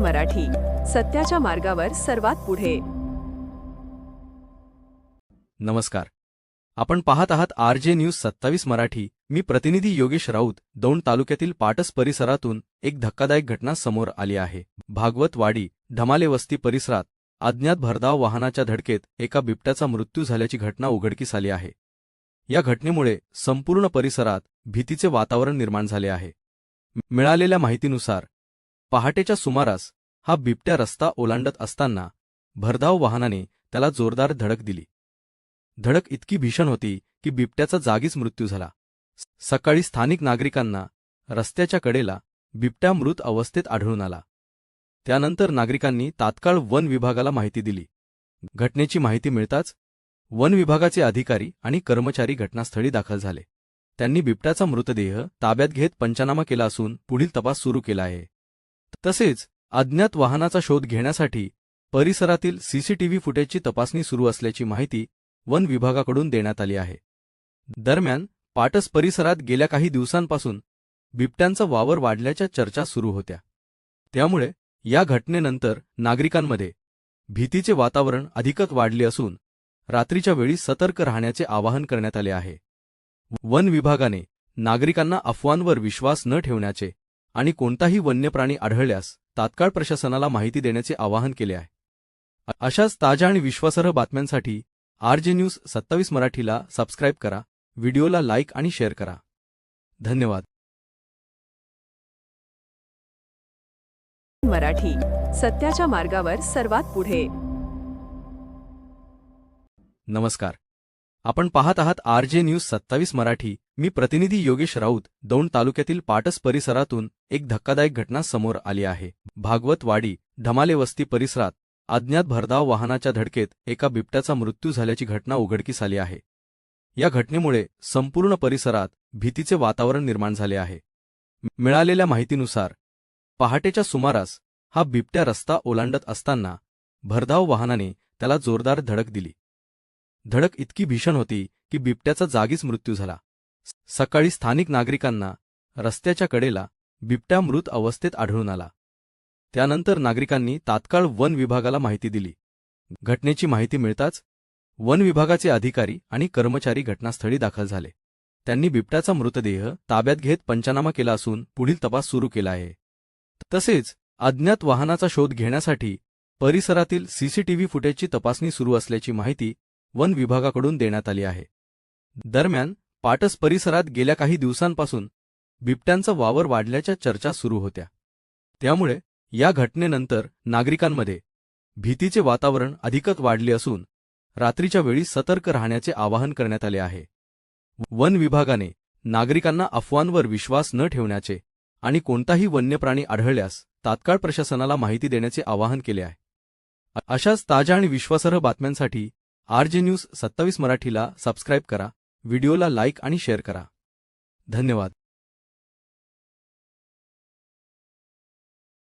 मराठी, सत्याच्या मार्गावर सर्वात पुढे. नमस्कार. आपण पाहत आहात RJ न्यूज 27 मराठी. मी प्रतिनिधी योगेश राऊत. दौंड तालुक्यातील पाटस परिसरातून एक धक्कादायक घटना समोर आली आहे. भागवतवाडी ढमाले वस्ती परिसरात अज्ञात भरधाव वाहनाच्या धडकेत एका बिबट्याचा मृत्यू झाल्याची घटना उघडकीस आली आहे. या घटनेमुळे संपूर्ण परिसरात भीतीचे वातावरण निर्माण झाले आहे. मिळालेल्या माहितीनुसार पहाटेच्या सुमारास हा बिबट्या रस्ता ओलांडत असताना भरधाव वाहनाने त्याला जोरदार धडक दिली. धडक इतकी भीषण होती की बिबट्याचा जागीच मृत्यू झाला. सकाळी स्थानिक नागरिकांना रस्त्याच्या कडेला बिबट्या मृत अवस्थेत आढळून आला. त्यानंतर नागरिकांनी तात्काळ वन विभागाला माहिती दिली. घटनेची माहिती मिळताच वन विभागाचे अधिकारी आणि कर्मचारी घटनास्थळी दाखल झाले. त्यांनी बिबट्याचा मृतदेह ताब्यात घेत पंचनामा केला असून पुढील तपास सुरू केला आहे. तसेच अज्ञात वाहनाचा शोध घेण्यासाठी परिसरातील सीसीटीव्ही फुटेजची तपासणी सुरू असल्याची माहिती वन विभागाकडून देण्यात आली आहे. दरम्यान पाटस परिसरात गेल्या काही दिवसांपासून बिबट्यांचा वावर वाढल्याच्या चर्चा सुरू होत्या. त्यामुळे या घटनेनंतर नागरिकांमध्ये भीतीचे वातावरण अधिकच वाढले असून रात्रीच्या वेळी सतर्क राहण्याचे आवाहन करण्यात आले आहे. वन विभागाने नागरिकांना अफवांवर विश्वास न ठेवण्याचे आणि कोणताही वन्यप्राणी आढळल्यास तात्काळ प्रशासनाला माहिती देण्याचे आवाहन केले आहे. अशाच ताज्या आणि विश्वासार्ह बातम्यांसाठी RJ न्यूज 27 मराठीला सबस्क्राईब करा, व्हिडिओला लाईक आणि शेअर करा. धन्यवाद. मराठी, सत्याच्या मार्गावर सर्वात पुढे. नमस्कार. आपण पाहत आहात RJ न्यूज 27 मराठी. मी प्रतिनिधी योगेश राऊत. दौंड तालुक्यातील पाटस परिसरातून एक धक्कादायक घटना समोर आली आहे. भागवतवाडी ढमाले वस्ती परिसरात अज्ञात भरधाव वाहनाच्या धडकेत एका बिबट्याचा मृत्यू झाल्याची घटना उघडकीस आली आहे. या घटनेमुळे संपूर्ण परिसरात भीतीचे वातावरण निर्माण झाले आहे. मिळालेल्या माहितीनुसार पहाटेच्या सुमारास हा बिबट्या रस्ता ओलांडत असताना भरधाव वाहनाने त्याला जोरदार धडक दिली. धडक इतकी भीषण होती की बिबट्याचा जागीच मृत्यू झाला. सकाळी स्थानिक नागरिकांना रस्त्याच्या कडेला बिबट्या मृत अवस्थेत आढळून आला. त्यानंतर नागरिकांनी तात्काळ वन विभागाला माहिती दिली. घटनेची माहिती मिळताच वन विभागाचे अधिकारी आणि कर्मचारी घटनास्थळी दाखल झाले. त्यांनी बिबट्याचा मृतदेह ताब्यात घेत पंचनामा केला असून पुढील तपास सुरू केला आहे. तसेच अज्ञात वाहनाचा शोध घेण्यासाठी परिसरातील सीसीटीव्ही फुटेजची तपासणी सुरू असल्याची माहिती वन विभागाकडून देण्यात आली आहे. दरम्यान पाटस परिसरात गेल्या काही दिवसांपासून बिबट्यांचा वावर वाढल्याच्या चर्चा सुरू होत्या. त्यामुळे या घटनेनंतर नागरिकांमध्ये भीतीचे वातावरण अधिकच वाढले असून रात्रीच्या वेळी सतर्क राहण्याचे आवाहन करण्यात आले आहे. वन विभागाने नागरिकांना अफवांवर विश्वास न ठेवण्याचे आणि कोणताही वन्यप्राणी आढळल्यास तात्काळ प्रशासनाला माहिती देण्याचे आवाहन केले आहे. अशाच ताज्या आणि विश्वासार्ह बातम्यांसाठी RJ न्यूज 27 मराठीला सबस्क्राईब करा, व्हिडिओला लाईक आणि शेअर करा. धन्यवाद.